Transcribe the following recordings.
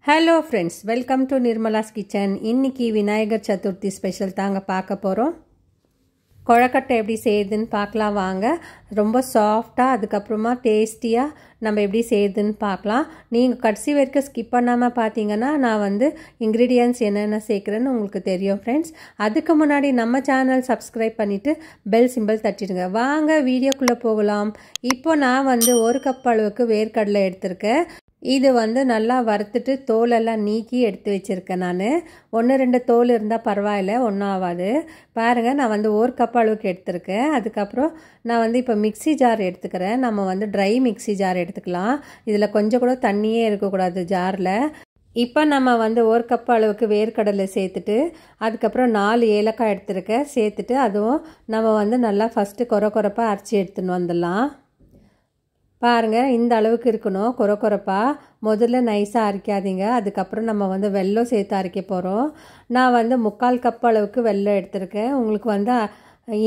Hello friends, welcome to Nirmala's kitchen. இன்றைக்கி Vinayagar Chaturthi special தாங்க பார்க்க போகிறோம். கொழக்கட்டை எப்படி செய்யுதுன்னு பார்க்கலாம் வாங்க. ரொம்ப சாஃப்டாக அதுக்கப்புறமா டேஸ்டியாக நம்ம எப்படி செய்யுதுன்னு பார்க்கலாம். நீங்கள் கடைசி வரைக்கும் ஸ்கிப் பண்ணாமல் பார்த்தீங்கன்னா நான் இன்க்ரீடியன்ட்ஸ் என்னென்ன சேர்க்குறேன்னு உங்களுக்கு தெரியும் ஃப்ரெண்ட்ஸ். அதுக்கு முன்னாடி நம்ம சேனல் சப்ஸ்கிரைப் பண்ணிவிட்டு பெல் சிம்பிள் தட்டிடுங்க. வாங்க வீடியோக்குள்ளே போகலாம். இப்போ நான் 1 கப் அளவுக்கு வேர்க்கடலை எடுத்திருக்கேன். இது நல்லா வறுத்துட்டு தோலெல்லாம் நீக்கி எடுத்து வச்சுருக்கேன். நான் 1-2 தோல் இருந்தால் பரவாயில்ல, ஒன்றும் ஆகாது. பாருங்கள், நான் 1 கப் அளவுக்கு எடுத்திருக்கேன். அதுக்கப்புறம் நான் இப்போ மிக்சி ஜார் எடுத்துக்கிறேன். நம்ம ட்ரை மிக்சி ஜார் எடுத்துக்கலாம். இதில் கொஞ்சம் கூட தண்ணியே இருக்கக்கூடாது ஜாரில். இப்போ நம்ம 1 கப் அளவுக்கு வேர்க்கடலை சேர்த்துட்டு அதுக்கப்புறம் 4 ஏலக்காய் எடுத்துருக்கேன் சேர்த்துட்டு அதுவும் நம்ம நல்லா ஃபஸ்ட்டு கொரப்பாக அரைச்சி எடுத்துன்னு வந்துடலாம். பாருங்கள், இந்த அளவுக்கு இருக்கணும் கொரப்பாக. முதல்ல நைஸாக அரைக்காதீங்க. அதுக்கப்புறம் நம்ம வெல்லம் சேர்த்து அரைக்க போகிறோம். நான் 3/4 கப் அளவுக்கு வெல்லம் எடுத்திருக்கேன். உங்களுக்கு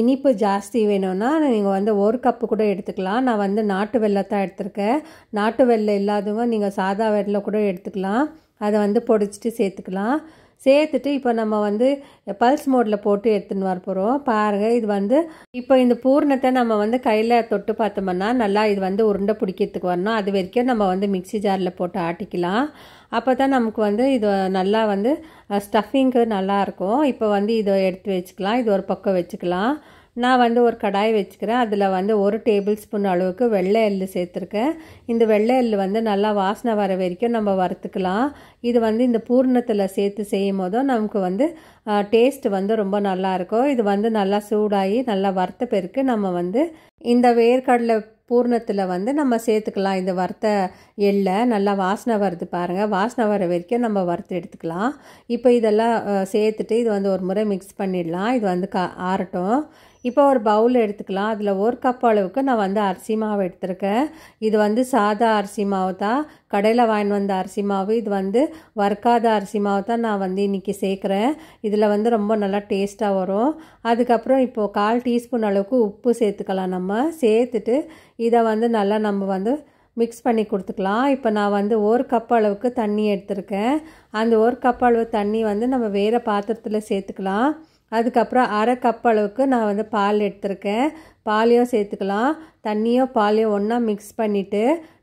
இனிப்பு ஜாஸ்தி வேணும்னா நீங்கள் 1 கப்பு கூட எடுத்துக்கலாம். நான் நாட்டு வெல்லத்தான் எடுத்திருக்கேன். நாட்டு வெல்லம் இல்லாதவங்க நீங்கள் சாதா வெல்லம் கூட எடுத்துக்கலாம். அதை பொடிச்சிட்டு சேர்த்துக்கலாம். சேர்த்துட்டு இப்போ நம்ம பல்ஸ் மோடில் போட்டு எடுத்துன்னு வர போகிறோம். பாருங்கள், இது இப்போ இந்த பூர்ணத்தை நம்ம கையில் தொட்டு பார்த்தோம்னா நல்லா இது உருண்டை பிடிக்கிறதுக்கு வரணும். அது வரைக்கும் நம்ம மிக்சி ஜாரில் போட்டு ஆட்டிக்கலாம். அப்போ தான் நமக்கு இது நல்லா ஸ்டஃபிங்க்கு நல்லாயிருக்கும். இப்போ இதை எடுத்து வச்சுக்கலாம். இது ஒரு பக்கம் வச்சுக்கலாம். நான் ஒரு கடாய் வச்சுக்கிறேன். அதில் 1 டேபிள் ஸ்பூன் அளவுக்கு வெள்ளை எள்ளு சேர்த்துருக்கேன். இந்த வெள்ளை எள்ளு நல்லா வாசனை வர வரைக்கும் நம்ம வறுத்துக்கலாம். இது இந்த பூர்ணத்தில் சேர்த்து செய்யும் போதும் நமக்கு டேஸ்ட் ரொம்ப நல்லாயிருக்கும். இது நல்லா சூடாகி நல்லா வறுத்த பிறகு நம்ம இந்த வேர்க்கடலை பூர்ணத்தில் நம்ம சேர்த்துக்கலாம். இந்த வறுத்த எள்ளை நல்லா வாசனை வருது பாருங்கள். வாசனை வர வரைக்கும் நம்ம வறுத்து எடுத்துக்கலாம். இப்போ இதெல்லாம் சேர்த்துட்டு இது ஒரு முறை மிக்ஸ் பண்ணிடலாம். இது ஆறட்டும். இப்போ ஒரு பவுல் எடுத்துக்கலாம். அதில் 1 கப் அளவுக்கு நான் அரிசி மாவு எடுத்திருக்கேன். இது சாதா அரிசி மாவு தான், கடையில் வாங்கிட்டு வந்த அரிசி மாவு. இது வறுக்காத அரிசி மாவு தான் நான் இன்றைக்கி சேர்க்குறேன். இதில் ரொம்ப நல்லா டேஸ்ட்டாக வரும். அதுக்கப்புறம் இப்போது 1/4 டீஸ்பூன் அளவுக்கு உப்பு சேர்த்துக்கலாம். நம்ம சேர்த்துட்டு இதை நல்லா நம்ம மிக்ஸ் பண்ணி கொடுத்துக்கலாம். இப்போ நான் 1 கப் அளவுக்கு தண்ணி எடுத்திருக்கேன். அந்த 1 கப் அளவு தண்ணி நம்ம வேறு பாத்திரத்தில் சேர்த்துக்கலாம். அதுக்கப்புறம் 1/2 கப் அளவுக்கு நான் பால் எடுத்திருக்கேன். பாலையும் சேர்த்துக்கலாம். தண்ணியும் பாலையும் ஒன்றா மிக்ஸ் பண்ணிவிட்டு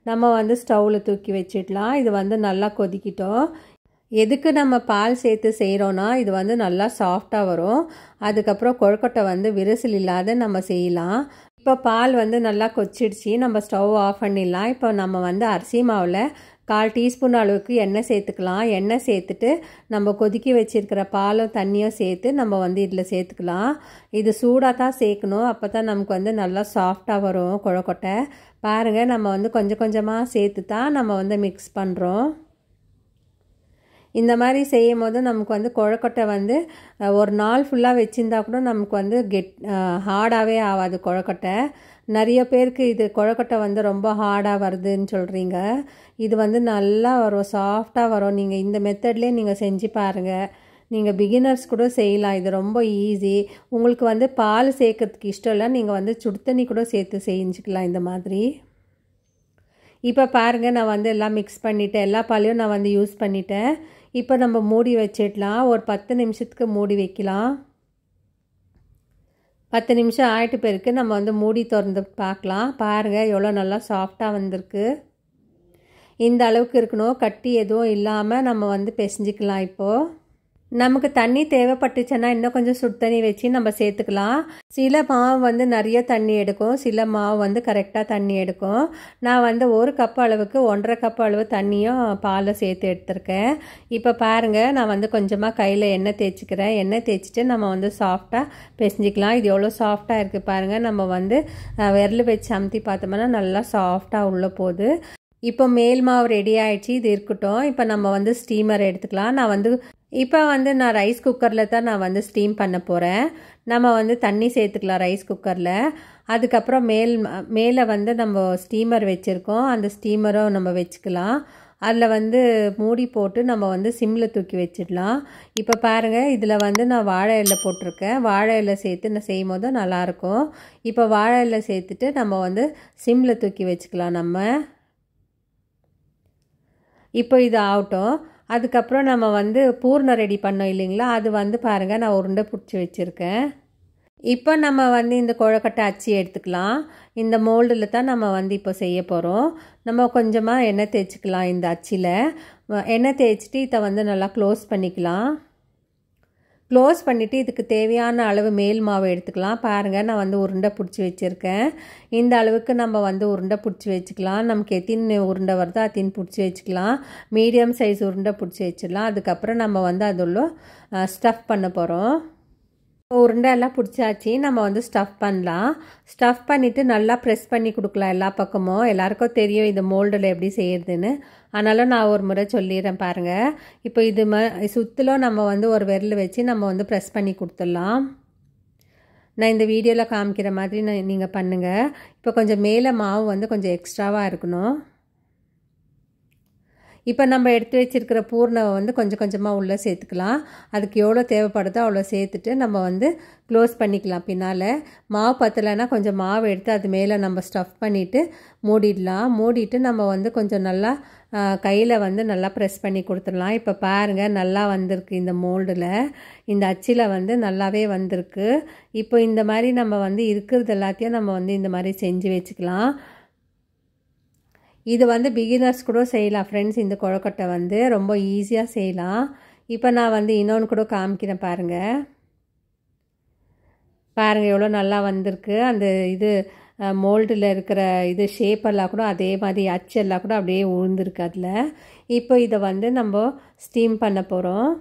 நம்ம ஸ்டவ்வில் தூக்கி வச்சிடலாம். இது நல்லா கொதிக்கிட்டோம். எதுக்கு நம்ம பால் சேர்த்து செய்கிறோன்னா இது நல்லா சாஃப்டாக வரும். அதுக்கப்புறம் கொழுக்கட்டை விரிசல் இல்லாத நம்ம செய்யலாம். இப்போ பால் நல்லா கொச்சிடுச்சு. நம்ம ஸ்டவ் ஆஃப் பண்ணிடலாம். இப்போ நம்ம அரிசி மாவில் 1/4 டீஸ்பூன் அளவுக்கு எண்ணெய் சேர்த்துக்கலாம். எண்ணெய் சேர்த்துட்டு நம்ம கொதிக்க வச்சுருக்கிற பாலும் தண்ணியும் சேர்த்து நம்ம இதில் சேர்த்துக்கலாம். இது சூடாக தான் சேர்க்கணும். அப்போ தான் நமக்கு நல்லா சாஃப்டாக வரும் கொழுக்கட்டை. பாருங்கள், நம்ம கொஞ்சம் கொஞ்சமாக சேர்த்து தான் நம்ம மிக்ஸ் பண்ணுறோம். இந்த மாதிரி செய்யும் போது நமக்கு கொழுக்கட்டை ஒரு நாள் ஃபுல்லாக வச்சுருந்தா கூட நமக்கு ஹார்டாகவே ஆகாது கொழுக்கட்டை. நிறைய பேருக்கு இது கொழுக்கட்டை ரொம்ப ஹார்டாக வருதுன்னு சொல்கிறீங்க. இது நல்லா வரும், சாஃப்டாக வரும். நீங்கள் இந்த மெத்தட்லேயே நீங்கள் செஞ்சு பாருங்கள். நீங்கள் பிகினர்ஸ் கூட செய்யலாம். இது ரொம்ப ஈஸி. உங்களுக்கு பால் சேர்க்கறதுக்கு இஷ்டம் இல்லை, நீங்கள் சுடு தண்ணி கூட சேர்த்து செஞ்சுக்கலாம் இந்த மாதிரி. இப்போ பாருங்கள், நான் எல்லாம் மிக்ஸ் பண்ணிவிட்டேன். எல்லா பாலையும் நான் யூஸ் பண்ணிட்டேன். இப்போ நம்ம மூடி வச்சிடலாம். ஒரு 10 நிமிஷத்துக்கு மூடி வைக்கலாம். 10 நிமிஷம் ஆகிட்டு பிறகு நம்ம மூடி திறந்து பார்க்கலாம். பாருங்கள், எவ்வளோ நல்லா சாஃப்டாக வந்திருக்கு. இந்த அளவுக்கு இருக்கணும். கட்டி எதுவும் இல்லாமல் நம்ம பிசைஞ்சிக்கலாம். இப்போது நமக்கு தண்ணி தேவைப்பட்டுச்சுன்னா இன்னும் கொஞ்சம் சுடு தண்ணி வச்சு நம்ம சேர்த்துக்கலாம். சில மாவு நிறைய தண்ணி எடுக்கும், சில மாவு கரெக்டாக தண்ணி எடுக்கும். நான் 1 கப் அளவுக்கு 1/2 கப் அளவு தண்ணியும் பாலை சேர்த்து எடுத்திருக்கேன். இப்போ பாருங்கள், நான் கொஞ்சமாக கையில் எண்ணெய் தேய்ச்சிக்கிறேன். எண்ணெய் தேய்ச்சிட்டு நம்ம சாஃப்டாக பிசைஞ்சிக்கலாம். இது எவ்வளோ சாஃப்டாக இருக்குது பாருங்கள். நம்ம விரல் வச்சு அமுத்தி பார்த்தோம்னா நல்லா சாஃப்டாக உள்ளே போகுது. இப்போ மேல் மாவு ரெடி ஆகிடுச்சு. இது இருக்கட்டும். இப்போ நம்ம ஸ்டீமர் எடுத்துக்கலாம். இப்போ நான் ரைஸ் குக்கரில் தான் நான் ஸ்டீம் பண்ண போகிறேன். நம்ம தண்ணி சேர்த்துக்கலாம் ரைஸ் குக்கரில். அதுக்கப்புறம் மேலே நம்ம ஸ்டீமர் வச்சுருக்கோம். அந்த ஸ்டீமரும் நம்ம வச்சுக்கலாம். அதில் மூடி போட்டு நம்ம சிம்மில் தூக்கி வச்சிடலாம். இப்போ பாருங்கள், இதில் நான் வாழை இலை போட்டிருக்கேன். வாழை இலை சேர்த்து நான் செய்யும் போது நல்லாயிருக்கும். இப்போ வாழை இலை சேர்த்துட்டு நம்ம சிம்மில் தூக்கி வச்சுக்கலாம். நம்ம இப்போ இது ஆகட்டும். அதுக்கப்புறம் நம்ம வந்து பூர்ணம் ரெடி பண்ணோம் இல்லைங்களா, அது வந்து பாருங்கள் நான் உருண்டை பிடிச்சி வச்சுருக்கேன். இப்போ நம்ம வந்து இந்த கொழுக்கட்டை அச்சு எடுத்துக்கலாம். இந்த மோல்டில் தான் நம்ம வந்து இப்போ செய்ய போகிறோம். நம்ம கொஞ்சமாக எண்ணெய் தேய்ச்சிக்கலாம். இந்த அச்சில் எண்ணெய் தேய்ச்சிட்டு இதை வந்து நல்லா க்ளோஸ் பண்ணிக்கலாம். க்ளோஸ் பண்ணிவிட்டு இதுக்கு தேவையான அளவு மேல் மாவு எடுத்துக்கலாம். பாருங்கள் நான் வந்து உருண்டை பிடிச்சி வச்சுருக்கேன். இந்த அளவுக்கு நம்ம வந்து உருண்டை பிடிச்சி வச்சுக்கலாம். நமக்கு எத்தின் உருண்டை வருதோ அத்தின் பிடிச்சி வச்சுக்கலாம். மீடியம் சைஸ் உருண்டை பிடிச்சி வச்சிடலாம். அதுக்கப்புறம் நம்ம வந்து அதுள்ள ஸ்டஃப் பண்ண போகிறோம். உருண்டை எல்லாம் பிடிச்சாச்சு. நம்ம வந்து ஸ்டஃப் பண்ணலாம். ஸ்டஃப் பண்ணிவிட்டு நல்லா ப்ரெஸ் பண்ணி கொடுக்கலாம் எல்லா பக்கமும். எல்லாருக்கும் தெரியும் இது மோல்டில் எப்படி செய்யறதுன்னு. ஆனாலும் நான் ஒரு முறை சொல்லிடுறேன் பாருங்கள். இப்போ இது சுற்றிலும் நம்ம வந்து ஒரு விரல் வச்சு நம்ம வந்து ப்ரெஸ் பண்ணி கொடுத்துடலாம். நான் இந்த வீடியோவில் காமிக்கிற மாதிரி நீங்கள் பண்ணுங்கள். இப்போ கொஞ்சம் மேலே மாவு வந்து கொஞ்சம் எக்ஸ்ட்ராவாக இருக்கணும். இப்போ நம்ம எடுத்து வச்சுருக்கிற பூர்ணவை வந்து கொஞ்சம் கொஞ்சமாக உள்ளே சேர்த்துக்கலாம். அதுக்கு எவ்வளோ தேவைப்படுதோ அவ்வளோ சேர்த்துட்டு நம்ம வந்து க்ளோஸ் பண்ணிக்கலாம். பின்னால் மாவு பத்தலைன்னா கொஞ்சம் மாவு எடுத்து அது மேலே நம்ம ஸ்டஃப் பண்ணிவிட்டு மூடிடலாம். மூடிட்டு நம்ம வந்து கொஞ்சம் நல்லா கையில் வந்து நல்லா ப்ரெஸ் பண்ணி கொடுத்துடலாம். இப்போ பாருங்கள் நல்லா வந்திருக்கு. இந்த மோல்டில் இந்த அச்சில் வந்து நல்லாவே வந்திருக்கு. இப்போ இந்த மாதிரி நம்ம வந்து இருக்கிறது எல்லாத்தையும் நம்ம வந்து இந்த மாதிரி செஞ்சு வச்சுக்கலாம். இது வந்து பிகினர்ஸ் கூட செய்யலாம் ஃப்ரெண்ட்ஸ். இந்த கொழுக்கட்டை வந்து ரொம்ப ஈஸியாக செய்யலாம். இப்போ நான் வந்து இன்னொன்று கூட காமிக்கிறேன் பாருங்கள். பாருங்கள் எவ்வளோ நல்லா வந்திருக்கு. அந்த இது மோல்டில் இருக்கிற இது ஷேப்பெல்லாம் கூட அதே மாதிரி அச்செல்லாம் கூட அப்படியே உழுந்துருக்கு அதில். இப்போ இதை வந்து நம்ம ஸ்டீம் பண்ண போகிறோம்.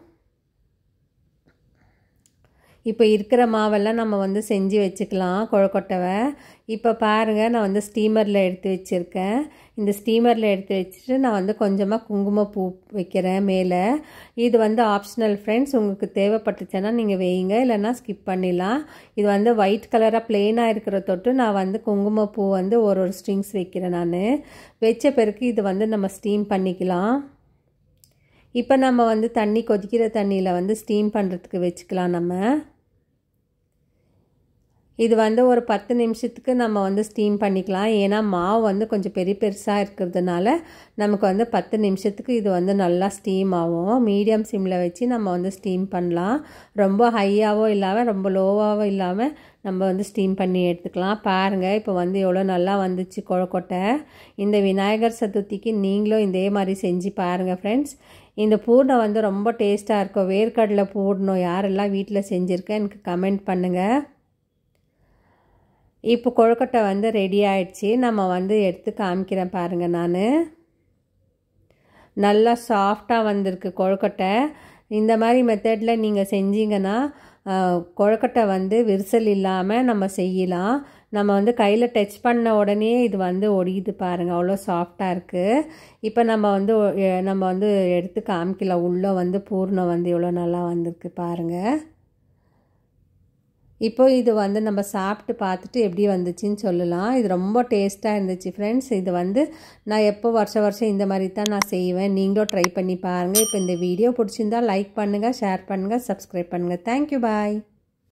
இப்போ இருக்கிற மாவெல்லாம் நம்ம வந்து செஞ்சு வச்சுக்கலாம் கொழுக்கட்டவை. இப்போ பாருங்கள் நான் வந்து ஸ்டீமரில் எடுத்து வச்சுருக்கேன். இந்த ஸ்டீமரில் எடுத்து வச்சுட்டு நான் வந்து கொஞ்சமாக குங்குமப்பூ வைக்கிறேன் மேலே. இது வந்து ஆப்ஷனல் ஃப்ரெண்ட்ஸ். உங்களுக்கு தேவைப்பட்டுச்சுன்னா நீங்கள் வைங்க, இல்லைன்னா ஸ்கிப் பண்ணிடலாம். இது வந்து ஒயிட் கலராக ப்ளெயினாக இருக்கிற தொட்டு நான் வந்து குங்குமப்பூ வந்து ஒரு ஸ்ட்ரிங்ஸ் வைக்கிறேன். நான் வச்ச பிறகு இது வந்து நம்ம ஸ்டீம் பண்ணிக்கலாம். இப்போ நம்ம வந்து தண்ணி கொதிக்கிற தண்ணியில் வந்து ஸ்டீம் பண்ணுறதுக்கு வச்சுக்கலாம். நம்ம இது வந்து ஒரு 10 நிமிஷத்துக்கு நம்ம வந்து ஸ்டீம் பண்ணிக்கலாம். ஏன்னா மாவு வந்து கொஞ்சம் பெருசாக இருக்கிறதுனால நமக்கு வந்து 10 நிமிஷத்துக்கு இது வந்து நல்லா ஸ்டீம் ஆகும். மீடியம் சிம்மில் வச்சு நம்ம வந்து ஸ்டீம் பண்ணலாம். ரொம்ப ஹையாகவோ இல்லாமல் ரொம்ப லோவாகவோ இல்லாமல் நம்ம வந்து ஸ்டீம் பண்ணி எடுத்துக்கலாம். பாருங்கள் இப்போ வந்து எவ்வளோ நல்லா வந்துச்சு கொழுக்கட்டை. இந்த விநாயகர் சதுர்த்திக்கு நீங்களும் இதே மாதிரி செஞ்சு பாருங்கள் ஃப்ரெண்ட்ஸ். இந்த பூர்ணம் வந்து ரொம்ப டேஸ்ட்டாக இருக்கும். வேர்க்கடலை பூர்ணம் யாரெல்லாம் வீட்டில் செஞ்சுருக்கேன் எனக்கு கமெண்ட் பண்ணுங்கள். இப்போ கொழுக்கட்டை வந்து ரெடி ஆயிடுச்சு. நம்ம வந்து எடுத்து காமிக்கிறேன் பாருங்கள். நான் நல்லா சாஃப்டாக வந்திருக்கு கொழுக்கட்டை. இந்த மாதிரி மெத்தடில் நீங்கள் செஞ்சீங்கன்னா கொழுக்கட்டை வந்து விரிசல் இல்லாமல் நம்ம செய்யலாம். நம்ம வந்து கையில் டச் பண்ண உடனே இது வந்து ஒடியுது பாருங்கள். அவ்வளோ சாஃப்டாக இருக்குது. இப்போ நம்ம வந்து எடுத்து காமிக்கலாம். உள்ளே வந்து பூர்ணம் வந்து எவ்வளோ நல்லா வந்திருக்கு பாருங்கள். இப்போ இது வந்து நம்ம சாப்பிட்டு பார்த்துட்டு எப்படி வந்துச்சுன்னு சொல்லலாம். இது ரொம்ப டேஸ்ட்டாக இருந்துச்சு ஃப்ரெண்ட்ஸ். இது வந்து நான் எப்போ வருஷம் இந்த மாதிரி தான் நான் செய்வேன். நீங்களும் ட்ரை பண்ணி பாருங்கள். இப்போ இந்த வீடியோ பிடிச்சிருந்தால் லைக் பண்ணுங்கள், ஷேர் பண்ணுங்கள், சப்ஸ்கிரைப் பண்ணுங்கள். தேங்க்யூ, பாய்.